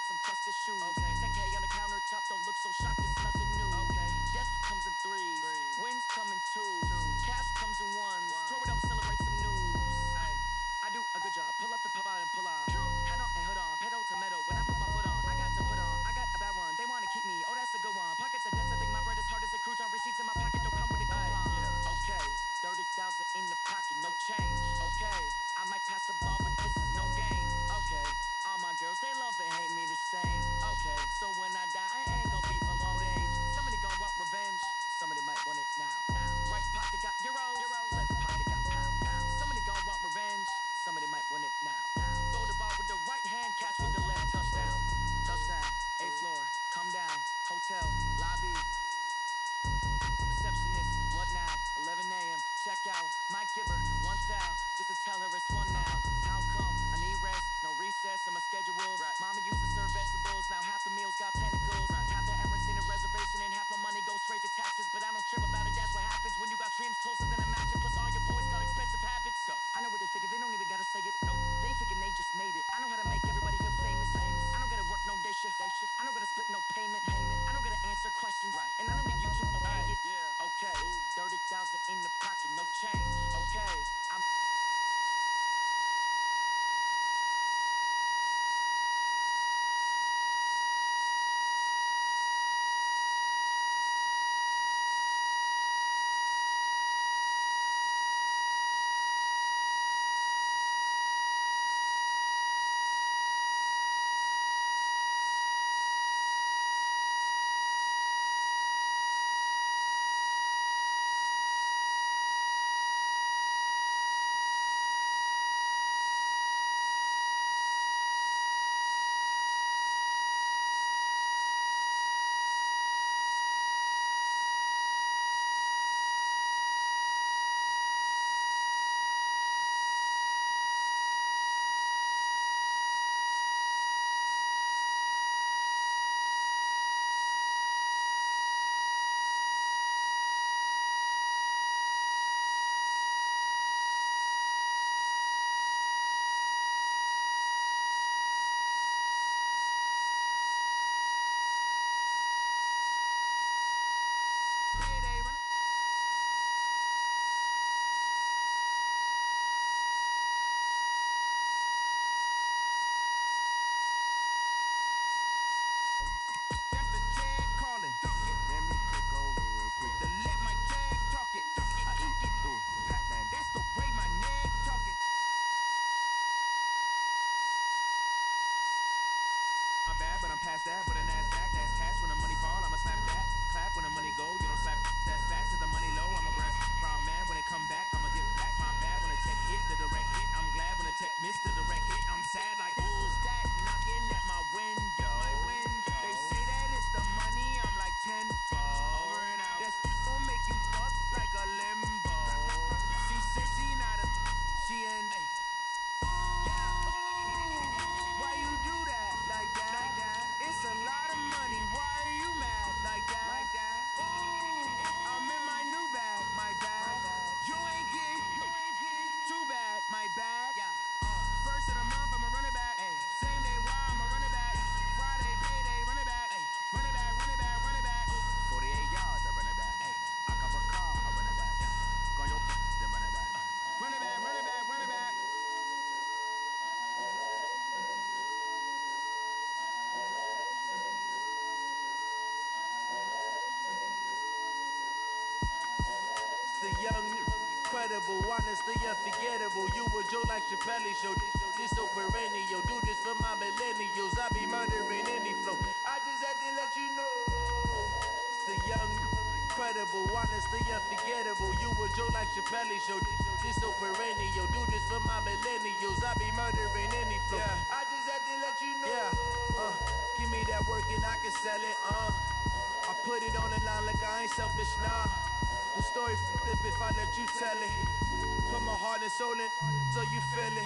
some trusted shoes. Okay. 10K on the countertop, don't look so shocked, it's nothing new. Okay. Death comes in threes, wins come in twos, cash comes in ones. Throw it up, celebrate some news. I do a good job, pull up the pop out and pull out. Head on and hood on, pedal to metal. When I put my foot on, I got to put on. I got a bad one, they wanna keep me. Oh, that's a good one. Pockets are dense, I think my bread is hard as a crouton. Receipts in my pocket don't come with a coupon. Okay, 30,000 in the pocket, no change. Okay, I might pass the ball, but this is no game. Okay, all my girls, they love and hate me the same. Okay, so when I die, I ain't gon' be from old age. Somebody gon' want revenge, somebody might want it now. Right pocket got euros, left pocket got pound. Somebody gon' want revenge, somebody might win it now. Throw the ball with the right hand, catch with the left, touchdown. Touchdown, 8th floor, come down, hotel, lobby. Receptionist, what now? 11 a.m., check out. Mike give her 1 foul, just to tell her it's 1 now. How come? I need rest, no recess in my schedule. Right. Mama used to serve vegetables, now half the meals got tentacles. Right. Half the Emirates in a reservation and half my money goes straight to taxes. But I don't trip about it, that's what happens when you got dreams closer than a mansion. Plus all your boys got expensive habits. Go. I know what they thinking, they don't even gotta say it. Nope. They thinking they just made it. I know how to make everybody feel famous. I don't gotta work no day shift. I don't gotta split no payment. I don't gotta answer questions. Right. And I don't need you to okay it. Yeah. Okay, 30,000 in the pocket, no change. Okay, I'm... Let me click over real quick to let my tag talk it. I eat it, ooh, Pac-Man, that's the way my neck talking. My bad, but I'm past that with a NASDAQ. That's cash when the money fall, I'ma slap that. Clap when the money go, you don't slap. That's facts, if the money low, I'ma grab. Brown man, when it come back, I'ma give back. My bad when the check hit, the direct hit. I'm glad when the check missed the direct hit. I'm sad like, who's that knocking at my window? They say that it's the money, I'm like 10 over and out. That's gon' make you fuck like a limbo. She said she not a, she ain't. Why you do that like that? It's a lot of money, why are you mad like that? Ooh, I'm in my new bag, my bad. You ain't get too bad, my bad. First of the month, I'ma run it back. Same day, why I'ma run it back. Friday, payday, run it back. Run it back, run it back, run it back. 48 yards, I run it back. I cop a car, I run it back. Go your then run it back. Run it back, run it back, run it back. The young, incredible, honestly unforgettable. You a Joe like Chappelle show. This so perennial. Do this for my millennials. I be murdering any flow. I just had to let you know. The young, incredible, honestly unforgettable. You a Joe like Chappelle show. This so perennial. Do this for my millennials. I be murdering any flow. Yeah. I just had to let you know. Yeah. Give me that work and I can sell it. I put it on the line like I ain't selfish, nah. The story flip if I let you tell it. Put my heart and soul in, so you feel it.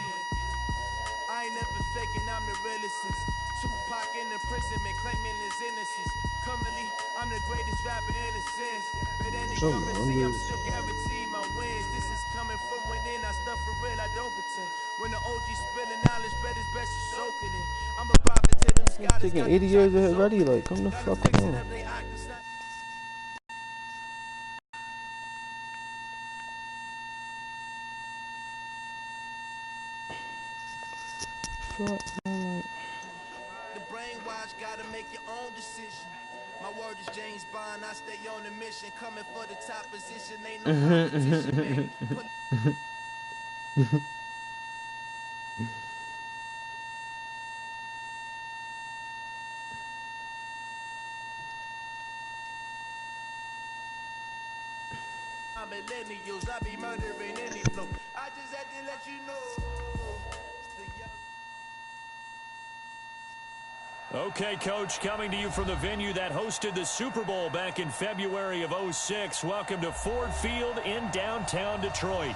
I ain't never faking, I'm the realest since Tupac in imprisonment, claiming his innocence. Currently, I'm the greatest rapper in a sense. But any currency, I'm still guaranteed my wins. This is coming from within, I stuff for real, I don't pretend. When the OG spilling knowledge, bet it's best you soak it in. I'm a prophet to them taking 80 years already. Like, come the fuck on. Fuck, man. The brainwash, gotta make your own decision. My word is James Bond, I stay on the mission. Coming for the top position, ain't no competition, baby. Millennials, I be murdering any flow. I just had to let you know. Okay, Coach, coming to you from the venue that hosted the Super Bowl back in February of '06. Welcome to Ford Field in downtown Detroit.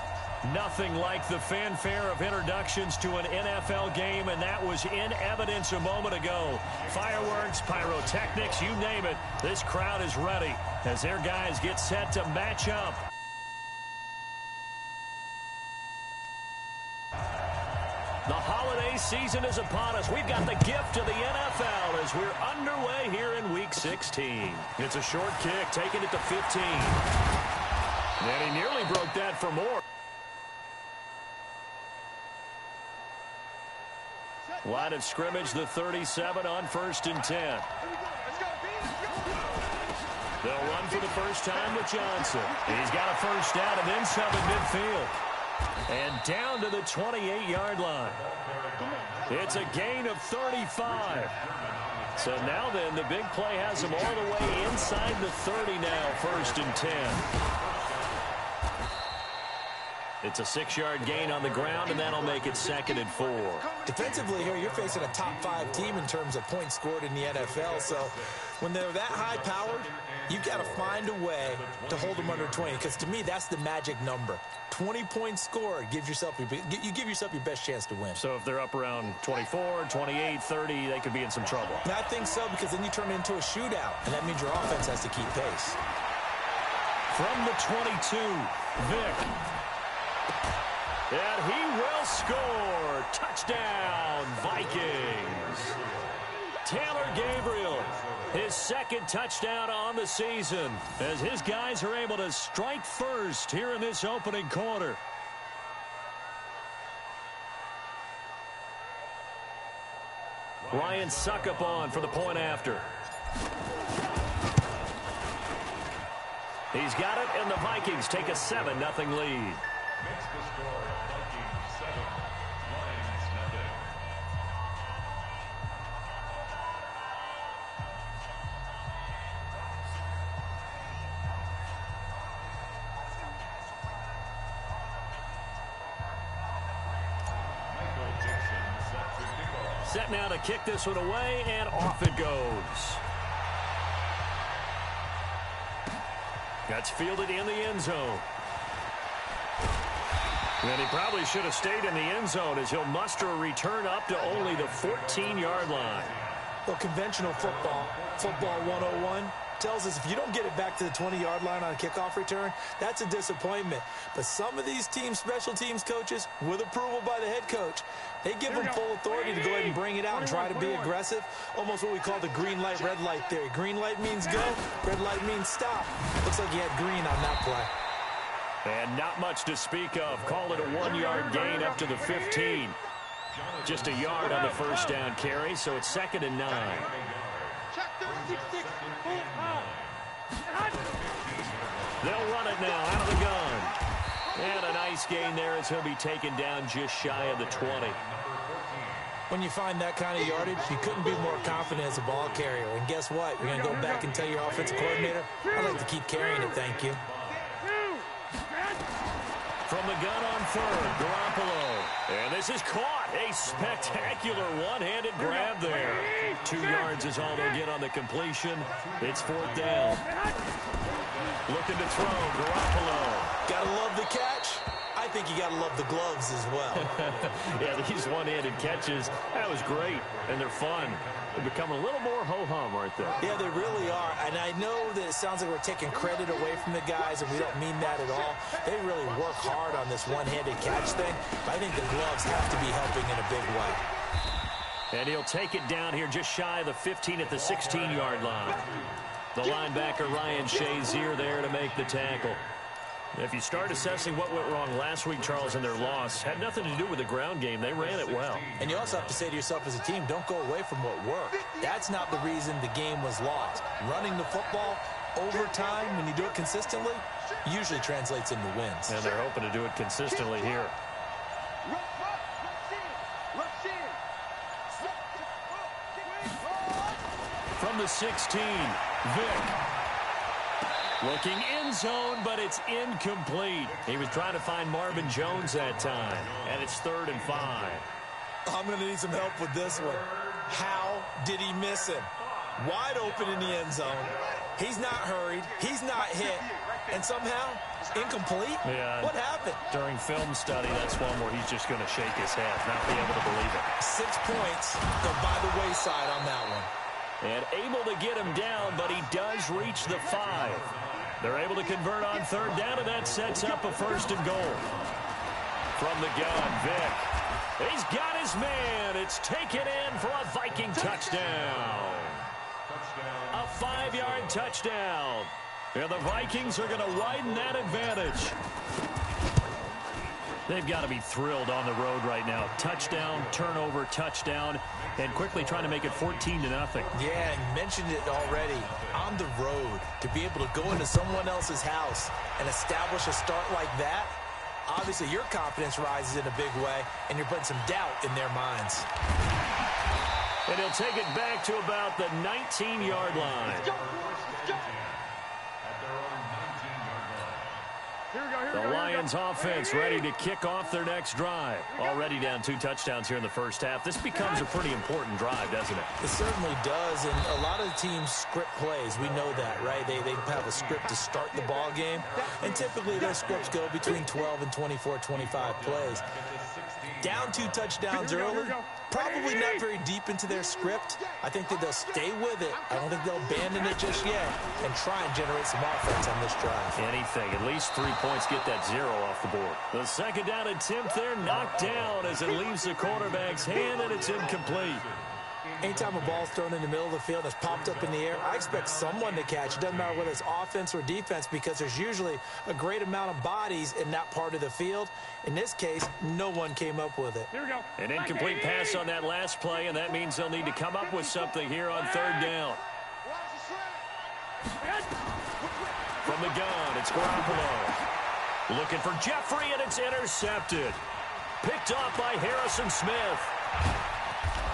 Nothing like the fanfare of introductions to an NFL game, and that was in evidence a moment ago. Fireworks, pyrotechnics, you name it. This crowd is ready as their guys get set to match up. The holiday season is upon us. We've got the gift of the NFL as we're underway here in Week 16. It's a short kick, taking it to 15. And he nearly broke that for more. Line of scrimmage, the 37 on 1st and 10. They'll run for the first time with Johnson. He's got a first down and then some in midfield. And down to the 28-yard line. It's a gain of 35. So now then, the big play has him all the way inside the 30 now, 1st and 10. It's a 6-yard gain on the ground, and that'll make it 2nd and 4. Defensively here, you're facing a top-5 team in terms of points scored in the NFL. So when they're that high-powered, you've got to find a way to hold them under 20. Because to me, that's the magic number. 20 points scored gives yourself you give yourself your best chance to win. So if they're up around 24, 28, 30, they could be in some trouble. And I think so, because then you turn it into a shootout, and that means your offense has to keep pace. From the 22, Vick. And he will score. Touchdown, Vikings. Taylor Gabriel, his 2nd touchdown on the season, as his guys are able to strike first here in this opening quarter. Ryan Succop on for the point after. He's got it, and the Vikings take a 7-0 lead. Makes the score Vikings 7, Lions nothing. Michael Dixon set to kick off. Set now to kick this one away, and off it goes. That's fielded in the end zone. And he probably should have stayed in the end zone as he'll muster a return up to only the 14-yard line. Well, conventional football 101, tells us if you don't get it back to the 20-yard line on a kickoff return, that's a disappointment. But some of these teams, special teams coaches, with approval by the head coach, they give them full authority to go ahead and bring it out and try to be aggressive. Almost what we call the green light, red light theory. Green light means go, red light means stop. Looks like he had green on that play. And not much to speak of. Call it a 1-yard gain up to the 15. Just a yard on the first down carry, so it's 2nd and 9. They'll run it now out of the gun. And a nice gain there as he'll be taken down just shy of the 20. When you find that kind of yardage, you couldn't be more confident as a ball carrier. And guess what? You're going to go back and tell your offensive coordinator, I'd like to keep carrying it, thank you. From the gun on 3rd, Garoppolo. And this is caught. A spectacular one-handed grab there. 2 yards is all they'll get on the completion. It's 4th down. Looking to throw, Garoppolo. Gotta love the catch. I think you gotta love the gloves as well. Yeah, these one-handed catches, that was great, and they're fun. They're becoming a little more ho-hum, aren't they? Yeah, they really are, and I know that it sounds like we're taking credit away from the guys, and we don't mean that at all. They really work hard on this one-handed catch thing, but I think the gloves have to be helping in a big way. And he'll take it down here just shy of the 15 at the 16-yard line. The linebacker, Ryan Shazier, there to make the tackle. If you start assessing what went wrong last week, Charles, in their loss, had nothing to do with the ground game. They ran it well. And you also have to say to yourself as a team, don't go away from what worked. That's not the reason the game was lost. Running the football over time, when you do it consistently, usually translates into wins. And they're hoping to do it consistently here. From the 16, Vick. Looking end zone, but it's incomplete. He was trying to find Marvin Jones that time, and it's 3rd and 5. I'm going to need some help with this one. How did he miss him? Wide open in the end zone. He's not hurried. He's not hit. And somehow, incomplete? Yeah. What happened? During film study, that's one where he's just going to shake his head, not be able to believe it. 6 points go by the wayside on that one. And able to get him down, but he does reach the 5. They're able to convert on 3rd down, and that sets up a 1st and goal. From the gun, Vick. He's got his man. It's taken in for a Viking touchdown. A 5-yard touchdown. And the Vikings are going to widen that advantage. They've got to be thrilled on the road right now. Touchdown, turnover, touchdown, and quickly trying to make it 14-0. Yeah, you mentioned it already. On the road, to be able to go into someone else's house and establish a start like that, obviously your confidence rises in a big way, and you're putting some doubt in their minds. And he'll take it back to about the 19-yard line. The Lions offense ready to kick off their next drive. Already down 2 touchdowns here in the first half. This becomes a pretty important drive, doesn't it? It certainly does, and a lot of the teams script plays. We know that, right? They have a script to start the ball game, and typically their scripts go between 12 and 24, 25 plays. Down 2 touchdowns early, probably not very deep into their script. I think that they'll stay with it. I don't think they'll abandon it just yet and try and generate some offense on this drive. Anything, at least 3 points, get that 0 off the board. The 2nd down attempt there, knocked down as it leaves the quarterback's hand, and it's incomplete. Anytime a ball's thrown in the middle of the field and it's popped up in the air, I expect someone to catch. It doesn't matter whether it's offense or defense, because there's usually a great amount of bodies in that part of the field. In this case, no one came up with it. Here we go. An incomplete pass on that last play, and that means they'll need to come up with something here on 3rd down. From the gun, it's Garoppolo. Looking for Jeffrey, and it's intercepted. Picked off by Harrison Smith.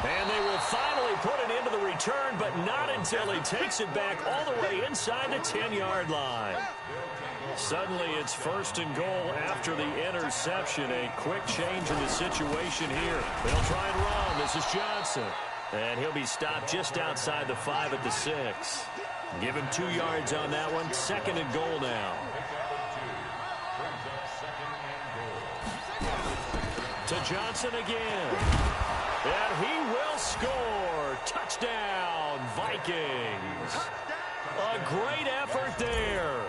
And they will finally put it into the return, but not until he takes it back all the way inside the 10-yard line. Suddenly, it's 1st and goal after the interception. A quick change in the situation here. They'll try and run. This is Johnson. And he'll be stopped just outside the 5 at the 6. Give him 2 yards on that one. 2nd and goal now. To Johnson again. And he will score. Touchdown, Vikings. A great effort there.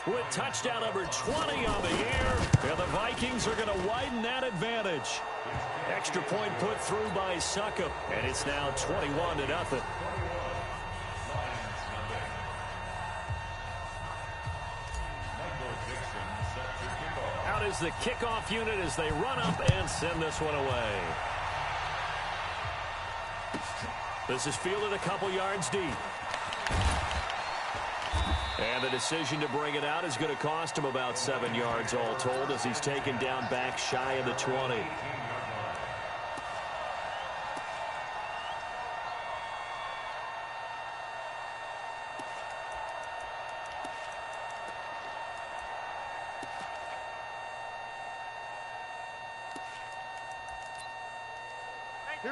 With touchdown number 20 on the year, and the Vikings are going to widen that advantage. Extra point put through by Succop, and it's now 21-0. Out is the kickoff unit as they run up and send this one away. This is fielded a couple yards deep. And the decision to bring it out is going to cost him about 7 yards all told as he's taken down back shy of the 20.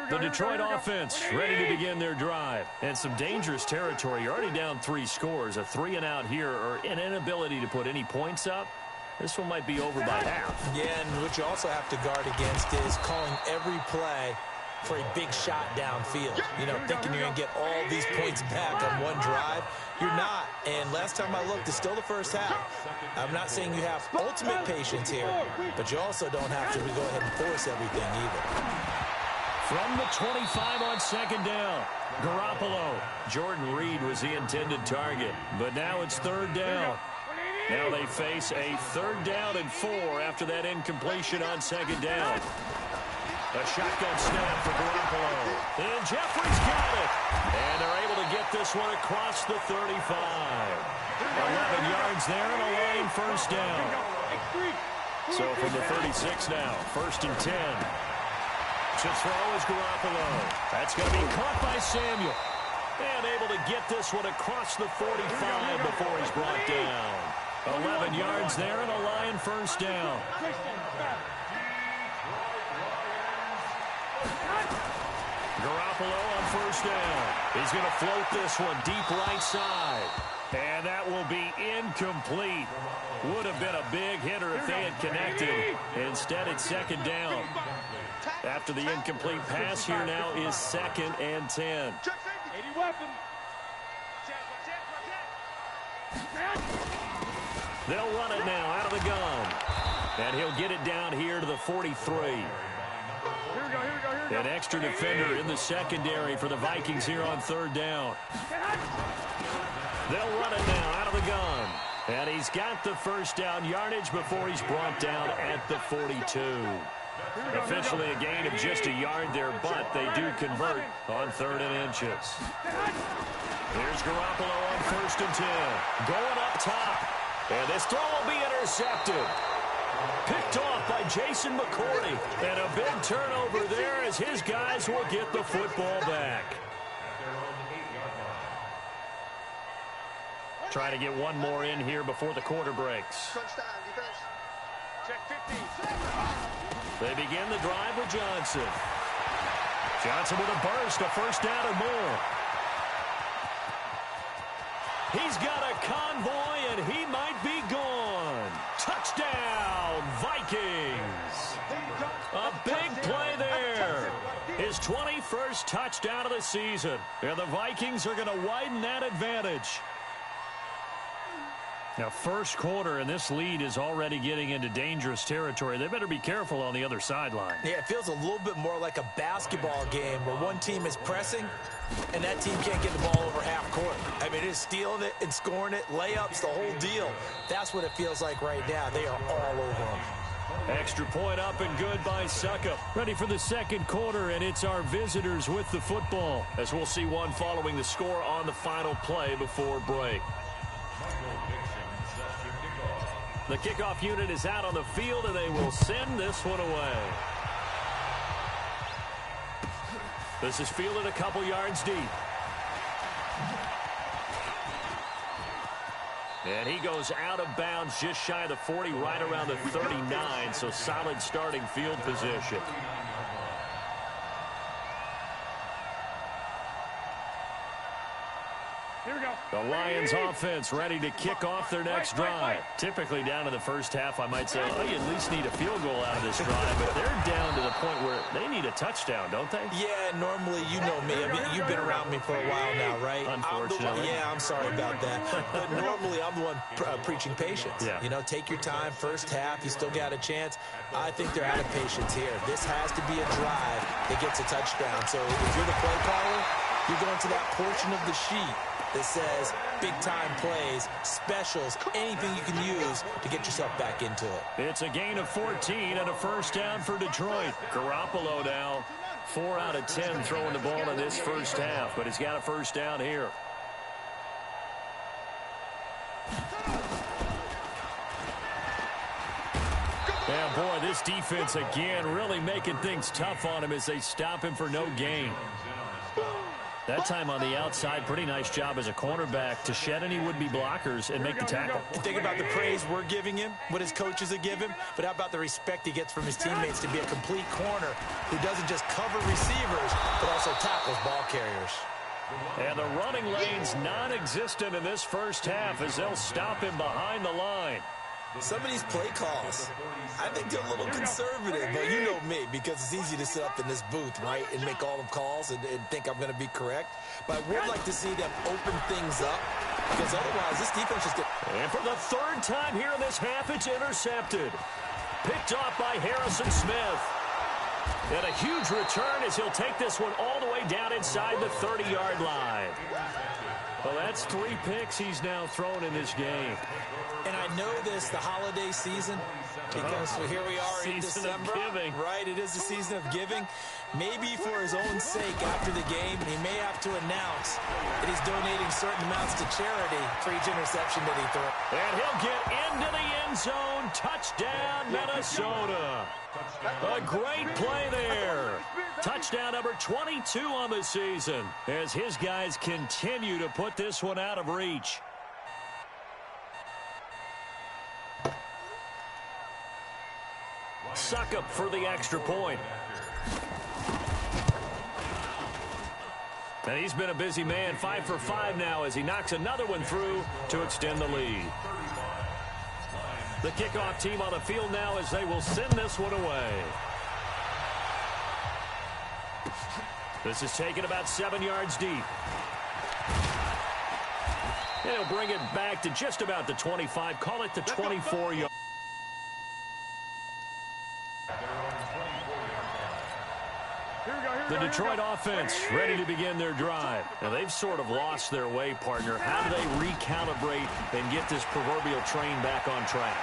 The Detroit offense ready to begin their drive. And some dangerous territory. You're already down 3 scores. A 3-and-out here, or an inability to put any points up. This one might be over by half. Yeah, and what you also have to guard against is calling every play for a big shot downfield. You know, thinking you're going to get all these points back on one drive. You're not. And last time I looked, it's still the first half. I'm not saying you have ultimate patience here, but you also don't have to go ahead and force everything either. From the 25 on second down, Garoppolo. Jordan Reed was the intended target, but now it's third down. Now they face a 3rd down and 4 after that incompletion on second down. A shotgun snap for Garoppolo. And Jeffrey's got it. And they're able to get this one across the 35. 11 yards there and a line first down. So from the 36 now, 1st and 10. To throw is Garoppolo. That's going to be caught by Samuel. And able to get this one across the 45 before he's brought down. 11 yards there and a Lion first down. Garoppolo on first down. He's going to float this one deep right side. And that will be incomplete. Would have been a big hitter if they had connected. Instead, it's second down. After the incomplete pass, here now is 2nd and 10. They'll run it now out of the gun. And he'll get it down here to the 43. An extra defender in the secondary for the Vikings here on 3rd down. They'll run it now out of the gun. And he's got the first down yardage before he's brought down at the 42. Officially a gain of just a yard there, but they do convert on 3rd and inches. Here's Garoppolo on 1st and 10. Going up top. And this throw will be intercepted. Picked off by Jason McCourty. And a big turnover there as his guys will get the football back. Trying to get one more in here before the quarter breaks. They begin the drive with Johnson. Johnson with a burst, a first down or more. He's got a convoy, and he might be gone. Touchdown, Vikings. A big play there. His 21st touchdown of the season. And the Vikings are going to widen that advantage. Now, first quarter, and this lead is already getting into dangerous territory. They better be careful on the other sideline. Yeah, it feels a little bit more like a basketball game where one team is pressing and that team can't get the ball over half court. I mean, it is stealing it and scoring it, layups, the whole deal. That's what it feels like right now. They are all over them. Extra point up and good by Succop. Ready for the second quarter, and it's our visitors with the football, as we'll see one following the score on the final play before break. The kickoff unit is out on the field, and they will send this one away. This is fielded a couple yards deep. And he goes out of bounds just shy of the 40, right around the 39, so solid starting field position. Here we go. The Lions offense ready to kick off their next drive. Typically down in the first half, I might say, oh, you at least need a field goal out of this drive, but they're down to the point where they need a touchdown, don't they? Yeah, normally, you know me. I mean, you've been around me for a while now, right? Unfortunately. I'm sorry about that. But normally, I'm the one preaching patience. Yeah. You know, take your time, first half, you still got a chance. I think they're out of patience here. This has to be a drive that gets a touchdown. So if you're the play caller, you're going to that portion of the sheet that says big-time plays, specials, anything you can use to get yourself back into it. It's a gain of 14 and a first down for Detroit. Garoppolo now 4 out of 10 throwing the ball in this first half, but he's got a first down here. Yeah, boy, this defense again really making things tough on him as they stop him for no gain. That time on the outside, pretty nice job as a cornerback to shed any would-be blockers and make the tackle. Think about the praise we're giving him, what his coaches have given him, but how about the respect he gets from his teammates to be a complete corner who doesn't just cover receivers, but also tackles ball carriers. And the running lane's non-existent in this first half as they'll stop him behind the line. Some of these play calls, I think they're a little conservative, but you know me, because it's easy to sit up in this booth, right, and make all the calls and think I'm going to be correct. But I would like to see them open things up, because otherwise this defense is good. And for the third time here in this half, it's intercepted. Picked off by Harrison Smith. And a huge return as he'll take this one all the way down inside the 30-yard line. Well, that's 3 picks he's now thrown in this game. And I know this, the holiday season, because here we are in December. Giving. Right, it is the season of giving. Maybe for his own sake after the game, he may have to announce that he's donating certain amounts to charity for each interception that he throws. And he'll get into the end zone. Touchdown, Minnesota. A great play there. Touchdown number 22 on the season as his guys continue to put this one out of reach. Succop for the extra point. And he's been a busy man, 5 for 5 now as he knocks another one through to extend the lead. The kickoff team on the field now as they will send this one away. This is taken about 7 yards deep. And he'll bring it back to just about the 25. Call it the 24-yard. The Detroit offense ready to begin their drive. Now, they've sort of lost their way, partner. How do they recalibrate and get this proverbial train back on track?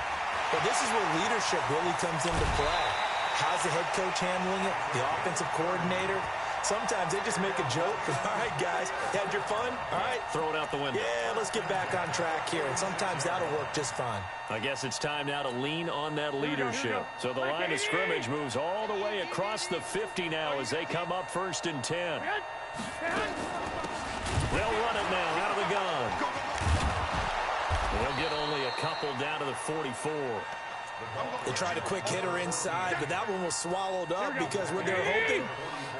Well, this is where leadership really comes into play. How's the head coach handling it? The offensive coordinator? Sometimes they just make a joke. All right, guys, had your fun? All right. Throw it out the window. Yeah, let's get back on track here. And sometimes that'll work just fine. I guess it's time now to lean on that leadership. So the line of scrimmage moves all the way across the 50 now as they come up 1st and 10. They'll run it now out of the gun. They'll get only a couple down to the 44. They tried a quick hitter inside, but that one was swallowed up because what they're hoping,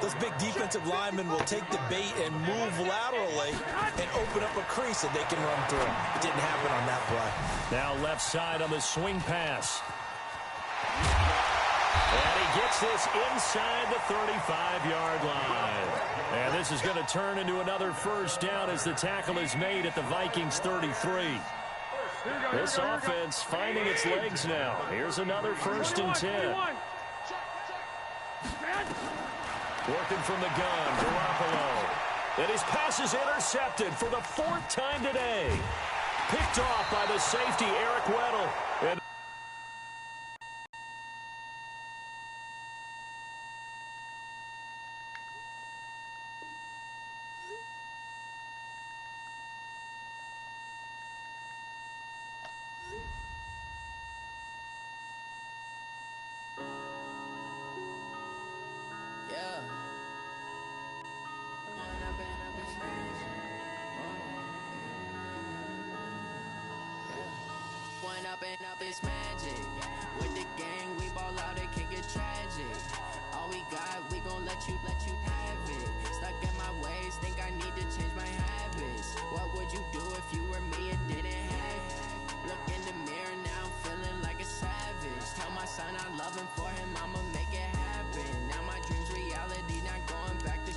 those big defensive linemen will take the bait and move laterally and open up a crease that they can run through. It didn't happen on that play. Now left side on the swing pass. And he gets this inside the 35-yard line. And this is going to turn into another first down as the tackle is made at the Vikings 33. This offense finding its legs now. Here's another 1st and 10. Working from the gun, Garoppolo. And his pass is intercepted for the 4th time today. Picked off by the safety, Eric Weddle. And up is magic. With the gang, we ball out, it can get tragic. All we got, we gon' let you have it. Stuck in my ways, think I need to change my habits. What would you do if you were me and didn't have it? Look in the mirror now, I'm feeling like a savage. Tell my son I love him, for him I'ma make it happen. Now my dream's reality, not going back to.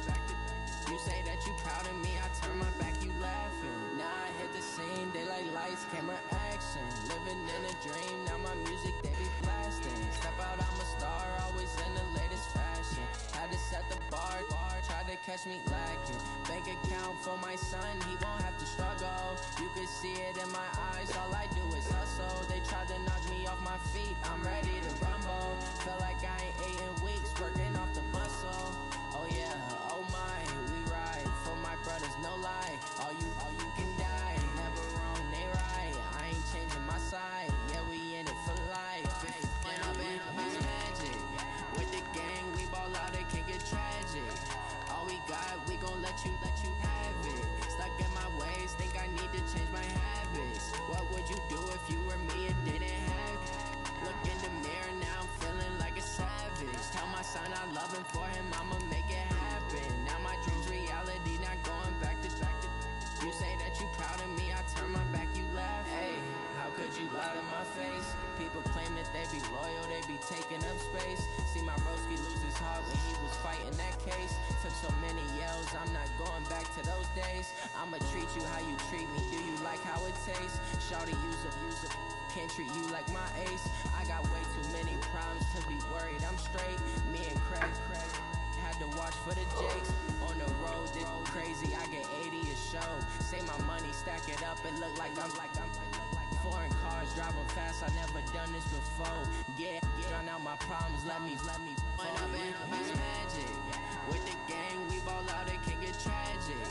You say that you proud of me, I turn my back, you laughing. Now I hit the scene, daylight lights, camera action. Living in a dream, now my music, they be blasting. Step out, I'm a star, always in the latest fashion. Had to set the bar, try to catch me lacking. Bank account for my son, he won't have to struggle. You can see it in my eyes, all I do is hustle. They tried to knock me off my feet, I'm ready to rumble. Feel like I ain't ate in weeks, working off the muscle. Oh yeah, oh my, we ride for my brothers, no lie. All you can die, never wrong, they right. I ain't changing my side, yeah, we in it for life. When up is magic. With the gang, we ball out, it can get tragic. All we got, we gon' let you have it. Stuck in my ways, think I need to change my habits. What would you do if you were me and didn't have it? Look in the mirror now, I'm feeling like a savage. Tell my son I love him, for him I'ma make it happen. Now my dream's reality, not going back to. You say that you proud of me, I turn my back, you laugh. Hey, how could would you lie to my face? People claim that they be loyal, they be taking up space. See my broski lose his heart when he was fighting that case. Took so many yells, I'm not going back to those days. I'ma treat you how you treat me, do you like how it tastes? Shawty, use a can't treat you like my ace. I got way too many problems to be worried, I'm straight. Me and Craig had to watch for the Jakes. On the road, this crazy, I get 80 a show. Say my money, stack it up, it look like I'm foreign cars, driving fast, I never done this before. Yeah, drown out my problems, let me point up and up, it's magic. With the gang, we ball out, it can get tragic.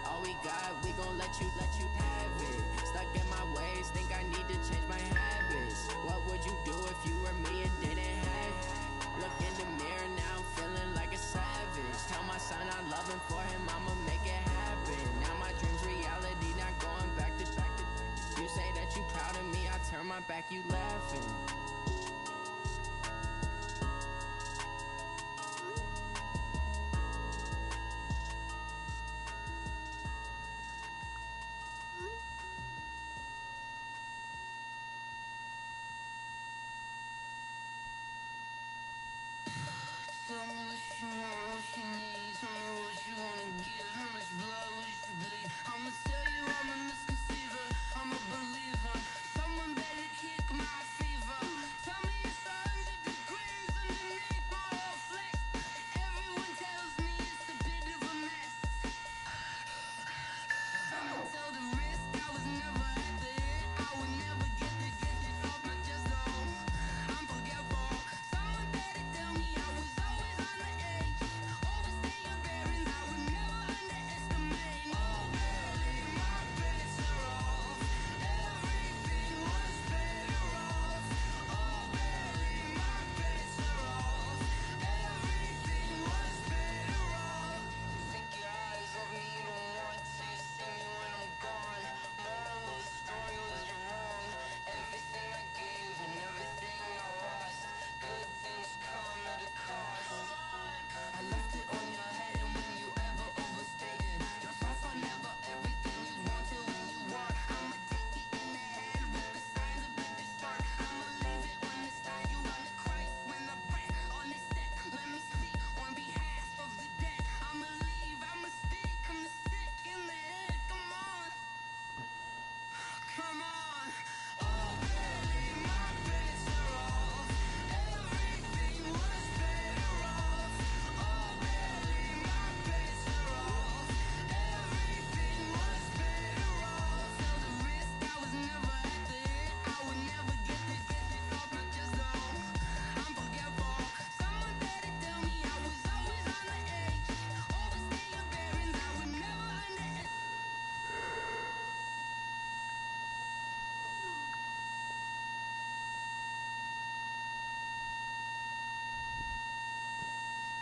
All we got, we gon' let you have it. Stuck in my ways, think I need to change my habits. What would you do if you were me and didn't have it? Look in the mirror, now I'm feeling like a savage. Tell my son I love him, for him I'ma make it happen. Now my dream's reality, not going back to. You say that you proud of me, I turn my back, you laughing.